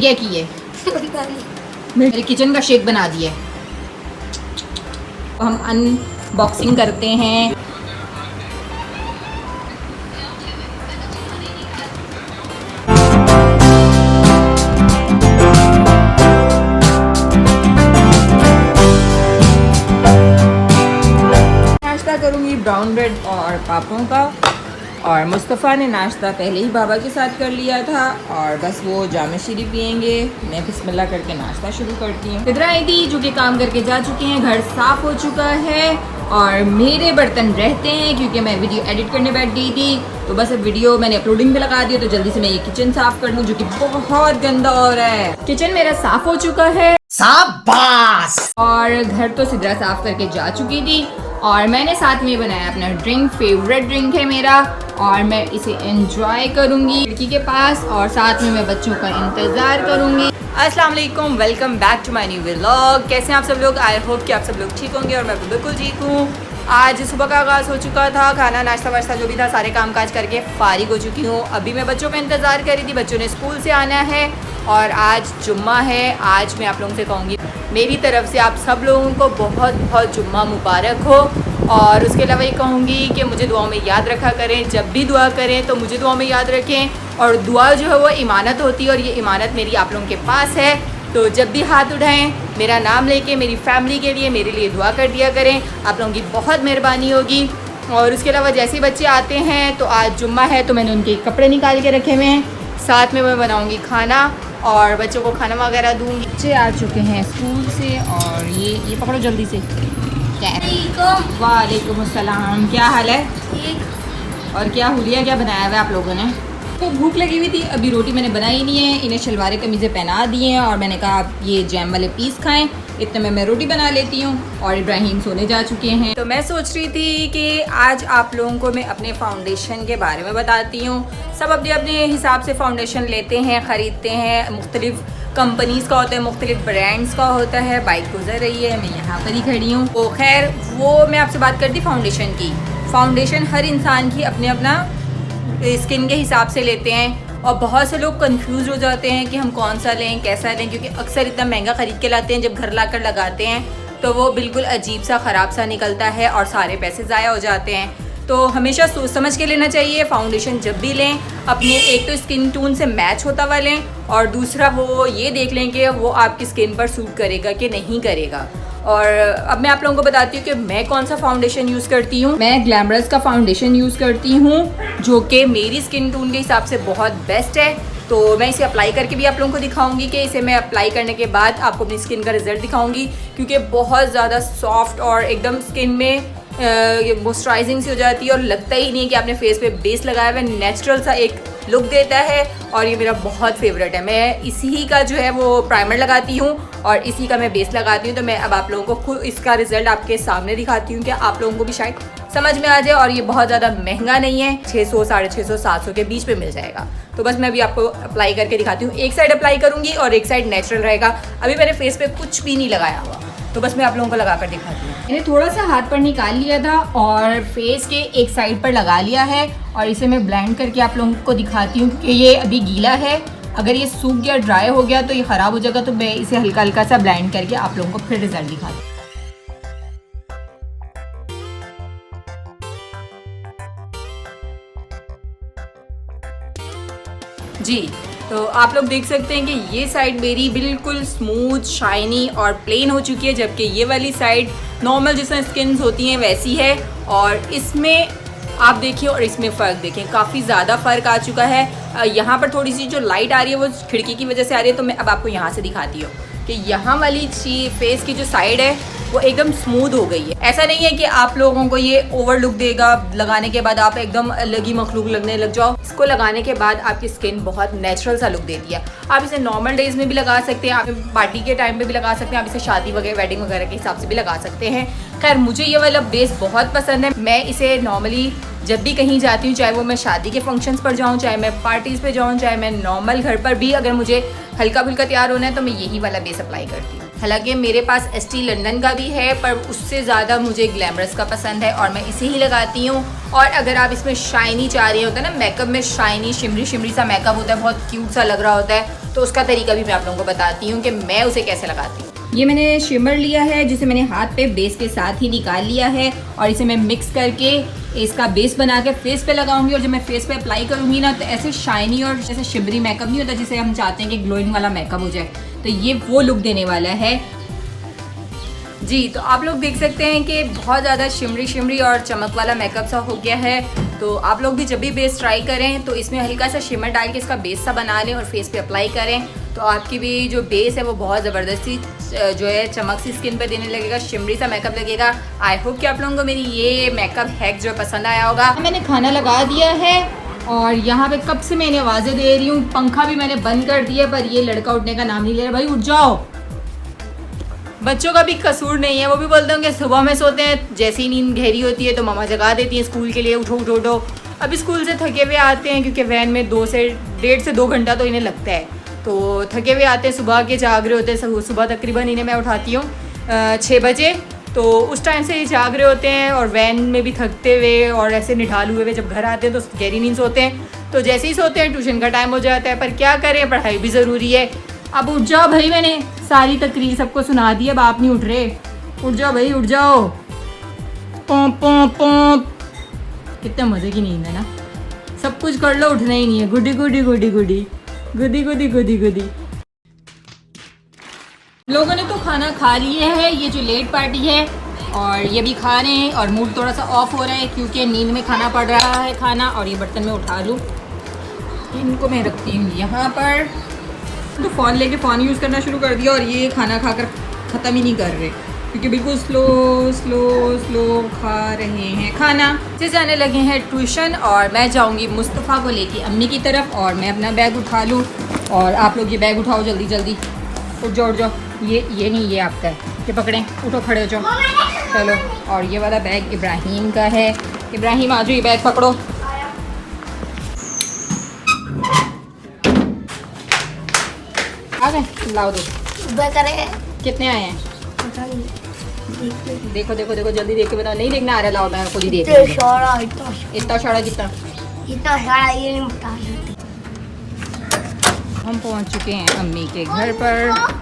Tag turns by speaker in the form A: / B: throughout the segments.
A: क्या किए मेरे किचन का शेक बना दिए। हम अनबॉक्सिंग करते हैं। नाश्ता करूंगी ब्राउन ब्रेड और पापों का, और मुस्तफ़ा ने नाश्ता पहले ही बाबा के साथ कर लिया था और बस वो जामे शीरी पियेंगे। मैं बिस्मिल्लाह करके नाश्ता शुरू करती हूँ। इधर आई थी जो कि काम करके जा चुके हैं, घर साफ़ हो चुका है और मेरे बर्तन रहते हैं क्योंकि मैं वीडियो एडिट करने बैठ गई थी। तो बस अब वीडियो मैंने अपलोडिंग पे लगा दिया, तो जल्दी से मैं ये किचन साफ़ कर लूँ जो कि बहुत गंदा हो रहा है। किचन मेरा साफ़ हो चुका है, शाबाश। और घर तो सिद्रा साफ़ करके जा चुकी थी और मैंने साथ में बनाया अपना ड्रिंक, फेवरेट ड्रिंक है मेरा, और मैं इसे एंजॉय करूंगी खिड़की के पास और साथ में मैं बच्चों का इंतज़ार करूंगी। अस्सलाम वालेकुम, welcome back to my new vlog. कैसे हैं आप सब लोग? आई होप कि आप सब लोग ठीक होंगे और मैं बिल्कुल ठीक हूँ। आज सुबह का आगाज़ हो चुका था, खाना नाश्ता वाश्ता जो भी था सारे काम काज करके फारिग हो चुकी हूँ। अभी मैं बच्चों का इंतज़ार कर रही थी, बच्चों ने स्कूल से आना है और आज जुम्मा है। आज मैं आप लोगों से कहूँगी मेरी तरफ से आप सब लोगों को बहुत बहुत जुम्मा मुबारक हो। और उसके अलावा ये कहूँगी कि मुझे दुआ में याद रखा करें, जब भी दुआ करें तो मुझे दुआ में याद रखें। और दुआ जो है वो इमानत होती है और ये इमानत मेरी आप लोगों के पास है। तो जब भी हाथ उठाएं मेरा नाम लेके मेरी फैमिली के लिए, मेरे लिए दुआ कर दिया करें, आप लोगों की बहुत मेहरबानी होगी। और उसके अलावा जैसे ही बच्चे आते हैं तो आज जुम्मा है तो मैंने उनके कपड़े निकाल के रखे हुए हैं, साथ में मैं बनाऊँगी खाना और बच्चों को खाना वगैरह दूँगी। बच्चे आ चुके हैं स्कूल से और ये पकड़ो जल्दी से। वालेकुम अस्सलाम, क्या हाल है? ठीक। और क्या हुलिया क्या बनाया हुआ है आप लोगों ने? तो भूख लगी हुई थी, अभी रोटी मैंने बनाई नहीं है। इन्हें शलवार कमीज़ें पहना दी हैं और मैंने कहा आप ये जैम वाले पीस खाएं, इतने में मैं रोटी बना लेती हूँ। और इब्राहिम सोने जा चुके हैं। तो मैं सोच रही थी कि आज आप लोगों को मैं अपने फाउंडेशन के बारे में बताती हूँ। सब अपने अपने हिसाब से फाउंडेशन लेते हैं, ख़रीदते हैं, मुख्तलिफ कंपनीज़ का होता है, मुख्तलिफ ब्रांड्स का होता है। बाइक गुजर रही है, मैं यहाँ पर ही खड़ी हूँ। तो खैर वो मैं आपसे बात करती फाउंडेशन की। फाउंडेशन हर इंसान की अपने अपना स्किन के हिसाब से लेते हैं और बहुत से लोग कंफ्यूज हो जाते हैं कि हम कौन सा लें, कैसा लें, क्योंकि अक्सर इतना महंगा ख़रीद के लाते हैं, जब घर लाकर लगाते हैं तो वो बिल्कुल अजीब सा ख़राब सा निकलता है और सारे पैसे ज़ाया हो जाते हैं। तो हमेशा सोच समझ के लेना चाहिए। फाउंडेशन जब भी लें अपने एक तो स्किन टोन से मैच होता हुआ लें और दूसरा वो ये देख लें कि वो आपकी स्किन पर सूट करेगा कि नहीं करेगा। और अब मैं आप लोगों को बताती हूँ कि मैं कौन सा फाउंडेशन यूज़ करती हूँ। मैं ग्लैमरस का फाउंडेशन यूज़ करती हूँ जो कि मेरी स्किन टोन के हिसाब से बहुत बेस्ट है। तो मैं इसे अप्लाई करके भी आप लोगों को दिखाऊंगी कि इसे मैं अप्लाई करने के बाद आपको अपनी स्किन का रिजल्ट दिखाऊंगी, क्योंकि बहुत ज़्यादा सॉफ्ट और एकदम स्किन में मॉइस्चराइजिंग सी हो जाती है और लगता ही नहीं है कि आपने फेस पे बेस लगाया हुआ है। नेचुरल सा एक लुक देता है और ये मेरा बहुत फेवरेट है। मैं इसी का जो है वो प्राइमर लगाती हूँ और इसी का मैं बेस लगाती हूँ। तो मैं अब आप लोगों को खुद इसका रिजल्ट आपके सामने दिखाती हूँ कि आप लोगों को भी शायद समझ में आ जाए। और ये बहुत ज़्यादा महंगा नहीं है, 600, 650, 700 के बीच में मिल जाएगा। तो बस मैं अभी आपको अप्लाई करके दिखाती हूँ। एक साइड अप्लाई करूँगी और एक साइड नेचुरल रहेगा। अभी मैंने फेस पे कुछ भी नहीं लगाया हुआ, तो बस मैं आप लोगों को लगा कर दिखाती हूँ। मैंने थोड़ा सा हाथ पर निकाल लिया था और फेस के एक साइड पर लगा लिया है और इसे मैं ब्लेंड करके आप लोगों को दिखाती हूँ कि ये अभी गीला है। अगर ये सूख गया, ड्राई हो गया तो ये ख़राब हो जाएगा। तो मैं इसे हल्का हल्का सा ब्लेंड करके आप लोगों को फिर रिजल्ट दिखाती हूँ। जी, तो आप लोग देख सकते हैं कि ये साइड मेरी बिल्कुल स्मूथ, शाइनी और प्लेन हो चुकी है, जबकि ये वाली साइड नॉर्मल जैसा स्किन होती हैं वैसी है। और इसमें आप देखिए और इसमें फ़र्क देखें, काफ़ी ज़्यादा फ़र्क आ चुका है। यहाँ पर थोड़ी सी जो लाइट आ रही है वो खिड़की की वजह से आ रही है, तो मैं अब आपको यहाँ से दिखाती हूँ कि यहाँ वाली फेस की जो साइड है वो एकदम स्मूथ हो गई है। ऐसा नहीं है कि आप लोगों को ये ओवर लुक देगा, लगाने के बाद आप एकदम अलग ही मखलूक लगने लग जाओ। इसको लगाने के बाद आपकी स्किन बहुत नेचुरल सा लुक देती है। आप इसे नॉर्मल डेज में भी लगा सकते हैं, आप पार्टी के टाइम पे भी लगा सकते हैं, आप इसे शादी वगैरह, वेडिंग वगैरह के हिसाब से भी लगा सकते हैं। खैर मुझे ये वाला बेस बहुत पसंद है। मैं इसे नॉर्मली जब भी कहीं जाती हूँ, चाहे वो मैं शादी के फंक्शंस पर जाऊँ, चाहे मैं पार्टीज़ पे जाऊँ, चाहे मैं नॉर्मल घर पर भी अगर मुझे हल्का फुल्का तैयार होना है तो मैं यही वाला बेस अप्लाई करती हूँ। हालांकि मेरे पास ST लंदन का भी है, पर उससे ज़्यादा मुझे ग्लैमरस का पसंद है और मैं इसे ही लगाती हूँ। और अगर आप इसमें शाइनी चाह रही होता है ना, मेकअप में शाइनी शिमरी शिमरी सा मेकअप होता है, बहुत क्यूट सा लग रहा होता है, तो उसका तरीका भी मैं आप लोगों को बताती हूँ कि मैं उसे कैसे लगाती हूँ। ये मैंने शिमर लिया है जिसे मैंने हाथ पे बेस के साथ ही निकाल लिया है और इसे मैं मिक्स करके इसका बेस बना के फेस पे लगाऊंगी। और जब मैं फेस पे अप्लाई करूंगी ना तो ऐसे शाइनी और जैसे शिमरी मेकअप नहीं होता जिसे हम चाहते हैं कि ग्लोइंग वाला मेकअप हो जाए, तो ये वो लुक देने वाला है जी। तो आप लोग देख सकते हैं कि बहुत ज़्यादा शिमरी और चमक वाला मेकअप सा हो गया है। तो आप लोग भी जब भी बेस ट्राई करें तो इसमें हल्का सा शिमर डाल के इसका बेस सा बना लें और फेस पे अप्लाई करें, तो आपकी भी जो बेस है वो बहुत ज़बरदस्ती जो है चमक सी स्किन पे देने लगेगा, शिमरी सा मेकअप लगेगा। आई होप कि आप लोगों को मेरी ये मेकअप हैक जो पसंद आया होगा। मैंने खाना लगा दिया है और यहाँ पे कब से मैंने आवाज़ें दे रही हूँ, पंखा भी मैंने बंद कर दिया, पर ये लड़का उठने का नाम नहीं ले रहा। भाई उठ जाओ। बच्चों का भी कसूर नहीं है, वो भी बोलते हैं कि सुबह में सोते हैं, जैसी नींद गहरी होती है तो मम्मा जगा देती है स्कूल के लिए, उठो उठो उठो। अभी स्कूल से थके हुए आते हैं क्योंकि वैन में 1.5 से 2 घंटा तो इन्हें लगता है, तो थके हुए आते हैं, सुबह के जाग रहे होते हैं। सुबह तकरीबन इन्हें मैं उठाती हूँ 6 बजे, तो उस टाइम से ये जाग रहे होते हैं और वैन में भी थकते हुए और ऐसे निठाल हुए जब घर आते हैं तो गहरी नींद सोते हैं। तो जैसे ही सोते हैं ट्यूशन का टाइम हो जाता है, पर क्या करें, पढ़ाई भी ज़रूरी है। अब उठ जाओ भाई, मैंने सारी तकरीर सबको सुना दी, अब आप नहीं उठ रहे। उठ जाओ भाई, उठ जाओ। पोंप पोंप पोंप। कितने मज़े की नींद है ना, सब कुछ कर लो, उठना ही नहीं है। गुडी गुडी गुडी गुडी गुदी गुदी गुदी गुदी। लोगों ने तो खाना खा लिया है, ये जो लेट पार्टी है, और ये भी खा रहे हैं और मूड थोड़ा सा ऑफ हो रहा है क्योंकि नींद में खाना पड़ रहा है खाना। और ये बर्तन में उठा लूँ, इनको मैं रखती हूँ यहाँ पर। तो फ़ोन लेके फ़ोन यूज़ करना शुरू कर दिया और ये खाना खाकर ख़त्म ही नहीं कर रहे क्योंकि बिल्कुल स्लो खा रहे हैं खाना। से जाने लगे हैं ट्यूशन और मैं जाऊंगी मुस्तफ़ा को लेके अम्मी की तरफ, और मैं अपना बैग उठा लूँ। और आप लोग ये बैग उठाओ जल्दी जल्दी, उठ जाओ उठ जाओ। ये नहीं, ये आपका है, ये पकड़ें, उठो खड़े हो जाओ, चलो। और ये वाला बैग इब्राहिम का है। इब्राहिम आ जाओ, ये बैग पकड़ो। आ गए, लाओ दो। कितने आए हैं? देखो देखो देखो, जल्दी देख के बताओ। नहीं देखना आ रहा, लाओ मैं खुद ही देख। इतना सारा कितना?
B: इतना सारा ये नहीं बता सकते।
A: हम पहुंच चुके हैं अम्मी के घर पर।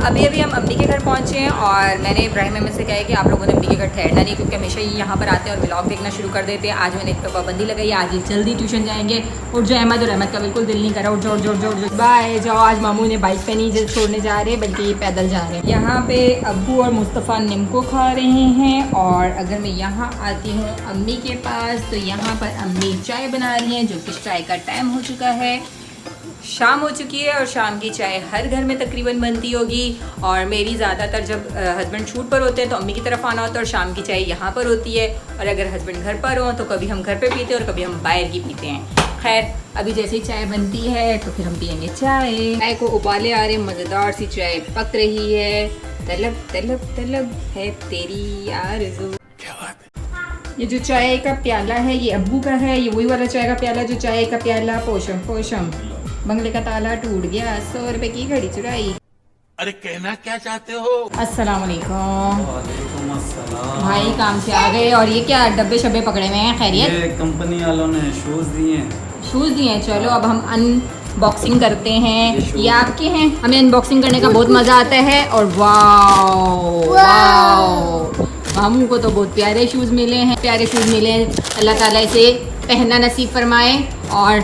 A: अभी हम अम्मी के घर पहुंचे हैं और मैंने इब्राहिम अहमद से कहा है कि आप लोगों ने अम्मी के घर ठहरना नहीं, क्योंकि हमेशा ही यहाँ पर आते हैं और व्लॉग देखना शुरू कर देते हैं। आज मैंने एक तो पाबंदी लगाई है, आज ये जल्दी ट्यूशन जाएंगे। उठ जाओ अहमद, और अहमद का बिल्कुल दिल नहीं करा। उठ जाओ उठ जाओ उठ जाओ, बाय जाओ। आज मामू ने बाइक पे नहीं छोड़ने जा रहे बल्कि ये पैदल जा रहे हैं। यहाँ पे अब्बू और मुस्तफ़ा निम्को खा रहे हैं। और अगर मैं यहाँ आती हूँ अम्मी के पास तो यहाँ पर अम्मी चाय बना रही हैं, जो कि चाय का टाइम हो चुका है, शाम हो चुकी है। और शाम की चाय हर घर में तकरीबन बनती होगी। और मेरी ज़्यादातर जब हस्बैंड शूट पर होते हैं तो अम्मी की तरफ आना होता है और शाम की चाय यहाँ पर होती है। और अगर हस्बैंड घर पर हो तो कभी हम घर पे पीते हैं और कभी हम बाहर की पीते हैं। खैर, अभी जैसे ही चाय बनती है तो फिर हम पियेंगे चाय को उबाले आ रहे, मज़ेदार सी चाय पक रही है। तलब तलब तलब है तेरी आरज़ू। ये जो चाय का प्याला है ये अब्बू का है, ये वही वाला चाय का प्याला जो चाय का प्याला पोशम पोशम। बंगले का ताला टूट गया, 100 रुपए की घड़ी चुराई।
C: अरे कहना क्या चाहते हो?
A: अस्सलाम वालेकुम।
D: वालेकुम अस्सलाम।
A: भाई काम से आ गए। और ये क्या डब्बे शब्बे पकड़े हुए हैं? खैरियत?
D: ये कंपनी वालों ने शूज दिए हैं।
A: शूज़ दिए हैं। चलो अब हम अनबॉक्सिंग करते हैं। ये आपके हैं, हमें अनबॉक्सिंग करने का बहुत मज़ा आता है। और वाओ वाओ, मामू को तो बहुत प्यारे शूज़ मिले हैं, प्यारे शूज़ मिले हैं। अल्लाह ताला इसे पहनना नसीब फरमाए। और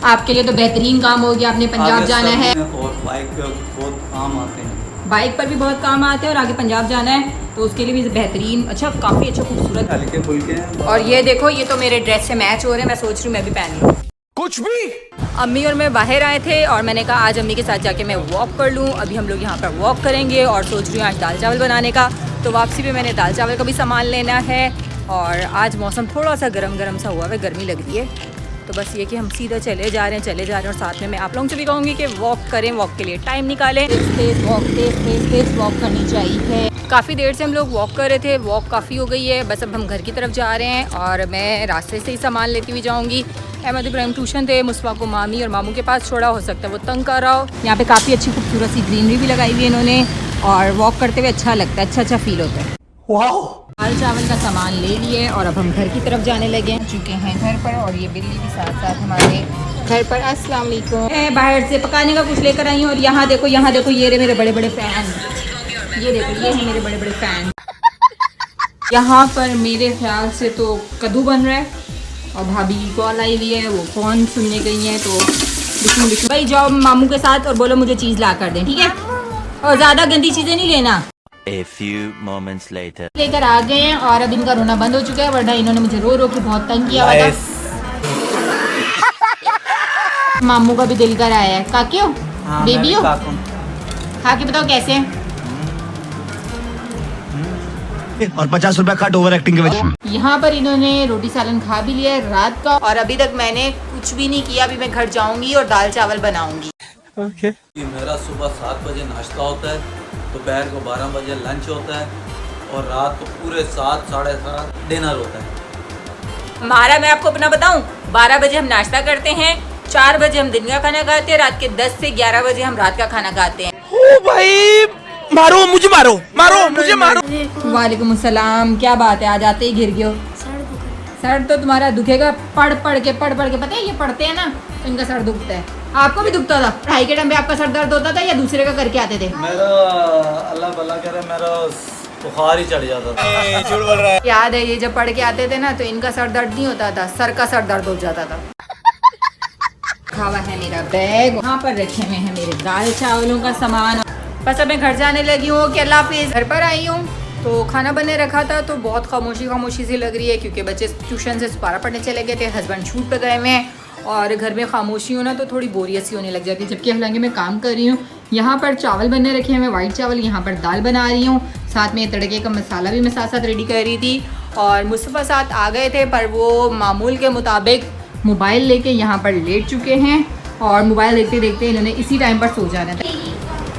A: आपके लिए तो बेहतरीन काम हो गया, आपने पंजाब जाना है
D: और बाइक पे बहुत काम आते हैं,
A: बाइक पर भी बहुत काम आते हैं और आगे पंजाब जाना है तो उसके लिए भी बेहतरीन। अच्छा, काफ़ी अच्छा खूबसूरत
D: हल्के फुल्के हैं।
A: और ये देखो, ये तो मेरे ड्रेस से मैच हो रहे हैं, मैं सोच रही हूँ मैं भी पहन लूँ।
C: कुछ भी।
A: अम्मी और मैं बाहर आए थे और मैंने कहा आज अम्मी के साथ जाके मैं वॉक कर लूँ। अभी हम लोग यहाँ पर वॉक करेंगे और सोच रही हूँ आज दाल चावल बनाने का। तो वापसी पे मैंने दाल चावल का भी सामान लेना है। और आज मौसम थोड़ा सा गरम सा हुआ है, गर्मी लग रही है। तो बस ये कि हम सीधा चले जा रहे हैं और साथ में मैं आप लोगों से भी कहूँगी कि वॉक करें, वॉक के लिए टाइम निकालें। तेज़ वॉक करनी चाहिए। काफ़ी देर से हम लोग वॉक कर रहे थे, वॉक काफ़ी हो गई है। बस अब हम घर की तरफ जा रहे हैं और मैं रास्ते से ही सामान लेती हुई जाऊँगी। अहमद इब्राहिम ट्यूशन थे, मुस्तफ़ा को मामी और मामू के पास छोड़ा, हो सकता है वो तंग कर रहा हो। यहाँ पे काफ़ी अच्छी खूबसूरत सी ग्रीनरी भी लगाई हुई है इन्होंने और वॉक करते हुए अच्छा लगता है, अच्छा फील होता है। दाल चावल का सामान ले लिए और अब हम घर की तरफ जाने लगे चुके हैं घर पर। और ये बिल्ली भी साथ साथ हमारे घर पर अस्सलाम वालेकुम। मैं बाहर से पकाने का कुछ लेकर आई हूँ और यहाँ देखो ये रहे मेरे बड़े बड़े फैन। ये देखो ये हैं मेरे बड़े बड़े फैन। यहाँ पर मेरे ख्याल से तो कद्दू बन रहा है और भाभी की कॉल आई हुई है, वो फ़ोन सुनने गई हैं। तो बिस्मिल्लाह भाई जाओ मामू के साथ और बोलो मुझे चीज़ ला कर दें, ठीक है? और ज़्यादा गंदी चीज़ें नहीं लेना।
E: A few moments later.
A: लेकर आ गए हैं और अब इनका रोना बंद हो चुका है, वरना इन्होंने मुझे रो रो के बहुत तंग किया हुआ था। मामू का भी दिल कर आया है। काके हो? बेबी हो? खा के बताओ कैसे हैं?
F: और 50 रुपया कट ओवर एक्टिंग के वजह।
A: यहाँ पर इन्होंने रोटी सालन खा भी लिया है रात का और अभी तक मैंने कुछ भी नहीं किया। अभी मैं घर जाऊंगी और दाल चावल बनाऊंगी।
D: मेरा सुबह 7 बजे नाश्ता होता है, दोपहर को 12 बजे लंच होता है और रात को पूरे 7 साढ़े 7 डिनर होता है।
A: हमारा मैं आपको अपना बताऊं, 12 बजे हम नाश्ता करते हैं, 4 बजे हम दिन का खाना खाते हैं, रात के 10 से 11 बजे हम रात का खाना खाते हैं।
C: ओ भाई मारो मुझे मुझे मारो।
A: वालेकुम अस्सलाम। क्या बात है, आज आते ही गिर गए हो? सर तो तुम्हारा दुखेगा पढ़ पढ़ के पता है ये पढ़ते हैं ना तो इनका सर दुखता है। आपको भी दुखता था? पढ़ाई के टाइम पे आपका सर दर्द होता था या दूसरे का करके आते थे?
D: मेरा अल्लाह भला करे मेरा बुखार ही चढ़ जाता था।
C: झूठ बोल रहा है।
A: याद है ये जब पढ़ के आते थे ना तो इनका सर दर्द नहीं होता था, सर का सर दर्द हो जाता था। खावा है मेरा बैग, वहाँ पर रखे हुए हैं मेरे दाल चावलों का सामान। बस अब मैं घर जाने लगी हूँ कि अल्लाह हाफिज़। घर पर आई हूँ तो खाना बनने रखा था तो बहुत खामोशी सी लग रही है क्योंकि बच्चे ट्यूशन से सुपारा पढ़ने चले गए थे, हस्बैंड शूट पर गए हुए हैं और घर में खामोशी हो ना तो थोड़ी बोरियत सी होने लग जाती है। जबकि हालांकि मैं काम कर रही हूँ। यहाँ पर चावल बनने रखे हैं, मैं वाइट चावल, यहाँ पर दाल बना रही हूँ, साथ में तड़के का मसाला भी मैं साथ साथ रेडी कर रही थी। और मुस्तफ़ा साथ आ गए थे पर वो मामूल के मुताबिक मोबाइल लेके यहाँ पर लेट चुके हैं और मोबाइल देखते देखते इन्होंने इसी टाइम पर सो जाना था।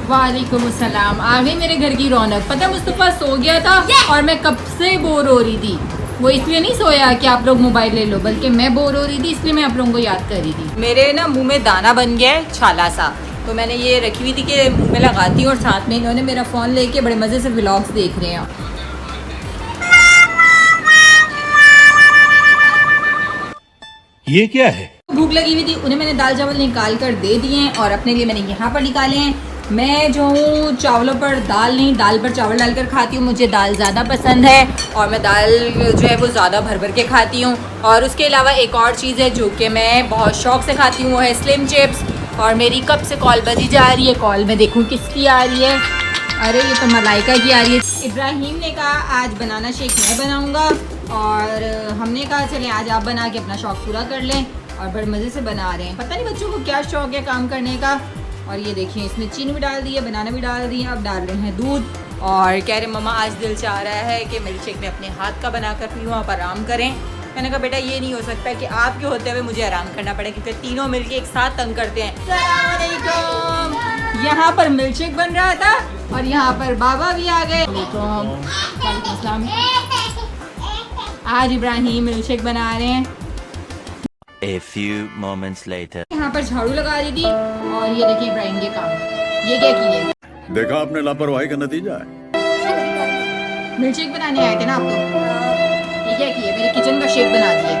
A: वालेकुम अस्सलाम। आ गई मेरे घर की रौनक। पता मुस्तफ़ा सो गया था और मैं कब से बोर हो रही थी। वो इसलिए नहीं सोया कि आप लोग मोबाइल ले लो, बल्कि मैं बोर हो रही थी इसलिए मैं आप लोगों को याद कर रही थी। मेरे ना मुंह में दाना बन गया है छाला सा, तो मैंने ये रखी हुई थी कि मुंह में लगाती हूँ और साथ में इन्होंने मेरा फ़ोन लेके बड़े मज़े से व्लॉग्स देख रहे हैं।
C: ये क्या है?
A: भूख लगी हुई थी, उन्हें मैंने दाल चावल निकाल कर दे दिए हैं और अपने लिए मैंने यहाँ पर निकाले हैं। मैं जो हूँ चावलों पर दाल नहीं, दाल पर चावल डालकर खाती हूँ। मुझे दाल ज़्यादा पसंद है और मैं दाल जो है वो ज़्यादा भर भर के खाती हूँ। और उसके अलावा एक और चीज़ है जो कि मैं बहुत शौक़ से खाती हूँ, वो है स्लिम चिप्स। और मेरी कब से कॉल बजी जा रही है, कॉल में देखूँ किसकी आ रही है। अरे ये तो मलाइका की आ रही है। इब्राहिम ने कहा आज बनाना शेक मैं बनाऊँगा और हमने कहा चलें आज आप बना के अपना शौक़ पूरा कर लें और बड़े मज़े से बना रहे हैं। पता नहीं बच्चों को क्या शौक़ है काम करने का। और ये देखिए इसमें चीनी भी डाल दी है, बनाना भी डाल दी है, अब डाल रहे हैं दूध और कह रहे मम्मा आज दिल चाह रहा है कि मिल्क शेक में अपने हाथ का बना कर पीऊँ, आप आराम करें। मैंने कहा बेटा ये नहीं हो सकता कि आपके होते हुए मुझे आराम करना पड़े क्योंकि तीनों मिलके एक साथ तंग करते हैं। यहाँ पर मिल्क शेक बन रहा था और यहाँ पर बाबा भी आ गए। आज इब्राहिम मिल्क शेक बना रहे हैं।
E: A few moments later.
A: यहाँ पर झाड़ू लगा दी थी और ये देखिए इब्राहिम के काम। ये क्या किए?
G: देखा आपने लापरवाही का नतीजा है।
A: मिल्क शेक बनाने आए थे ना आप तो। ये क्या किए? मेरे किचन का शेक बना दिए।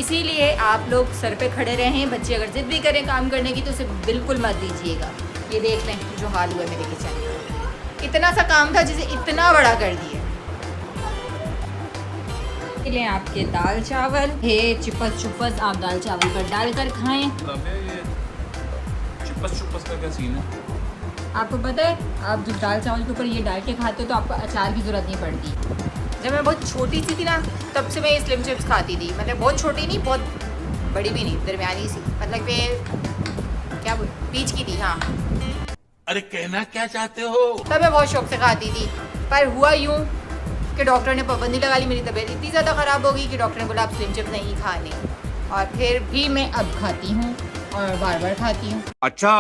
A: इसीलिए आप लोग सर पे खड़े रहें। बच्चे अगर जिद भी करें काम करने की तो उसे बिल्कुल मत दीजिएगा। ये देख लें जो हाल हुआ मेरे किचन में। इतना सा काम था जिसे इतना बड़ा कर दिया। लें आपके दाल चावल है, चिपस चुपस आप दाल चावल पर डालकर खाएं।
C: चुपस का क्या सीन है?
A: आपको पता है आप जब दाल चावल के ऊपर ये डाल के खाते हो तो आपको अचार की ज़रूरत नहीं पड़ती। जब मैं बहुत छोटी सी थी ना तब से मैं ये स्लिम चिप्स खाती थी। मतलब बहुत छोटी नहीं, बहुत बड़ी भी नहीं, दरमियानी सी, मतलब कि क्या बोल बीच की थी। हाँ
C: अरे कहना क्या चाहते हो?
A: तब मैं बहुत शौक से खाती थी पर हुआ यूँ कि डॉक्टर ने पाबंदी लगा ली। मेरी तबीयत इतनी ज़्यादा ख़राब हो गई कि डॉक्टर ने बोला आप स्लिम चिप्स नहीं खाने और फिर भी मैं अब खाती हूँ और बार बार खाती हूँ।
C: अच्छा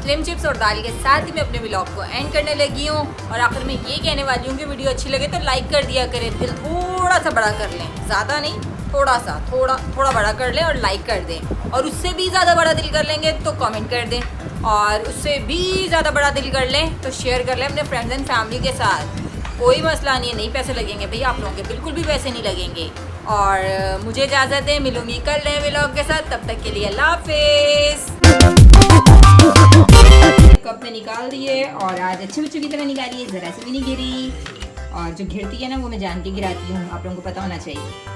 A: स्लिम चिप्स और दाल के साथ ही मैं अपने व्लॉग को एंड करने लगी हूँ और आखिर में ये कहने वाली हूँ कि वीडियो अच्छी लगे तो लाइक कर दिया करें। दिल थोड़ा सा बड़ा कर लें, ज़्यादा नहीं, थोड़ा सा थोड़ा बड़ा कर लें और लाइक कर दें। और उससे भी ज़्यादा बड़ा दिल कर लेंगे तो कमेंट कर दें और उससे भी ज़्यादा बड़ा दिल कर लें तो शेयर कर लें अपने फ्रेंड्स एंड फैमिली के साथ। कोई मसला नहीं है, नहीं पैसे लगेंगे भैया, आप लोगों के बिल्कुल भी पैसे नहीं लगेंगे। और मुझे इजाज़त है, मिलूंगी कल नए व्लॉग के साथ। तब तक के लिए अल्लाह हाफिज़। कप में निकाल दिए और आज अच्छे बच्चों की तरह निकालिए, ज़रा से भी नहीं गिरी। और जो गिरती है ना वो मैं जान के गिराती हूँ, आप लोगों को पता होना चाहिए।